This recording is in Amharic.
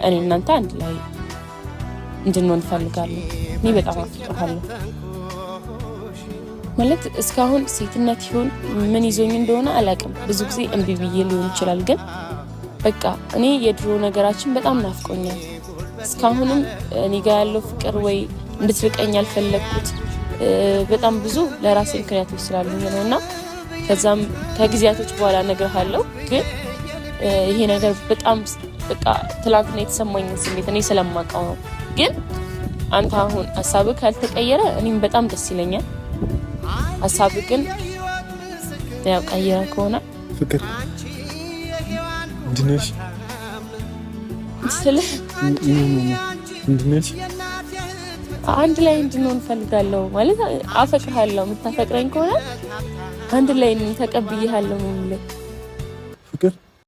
እኔ እናንተ አንድ ላይ እንድንሆን ፈልጋለሁ። እኔ በጣም አፍቅርሃለሁ ማለት እስካሁን ሴትነት ይሁን ምን ይዞኝ እንደሆነ አላውቅም። ብዙ ጊዜ እምቢ ብዬ ሊሆን ይችላል፣ ግን በቃ እኔ የድሮ ነገራችን በጣም ናፍቆኛል። እስካሁንም እኔ ጋር ያለው ፍቅር ወይ እንድትርቀኝ አልፈለኩት በጣም ብዙ ለራሴ ምክንያቶች ስላሉኝ ነውና ከዛም ከጊዜያቶች በኋላ እነግርሃለሁ። ግን ይሄ ነገር በጣም በቃ ትላንትና የተሰማኝ ስሜት እኔ ስለማውቀው ነው። ግን አንተ አሁን ሀሳብህ ካልተቀየረ እኔም በጣም ደስ ይለኛል። ሀሳብህ ግን ያው ቀየረ ከሆነ ፍቅር እንድነሽ ስለ እንድነሽ አንድ ላይ እንድንሆን ፈልጋለሁ ማለት አፈቅርሃለሁ። የምታፈቅረኝ ከሆነ አንድ ላይ ተቀብዬሃለሁ ነው የምልህ ፍቅር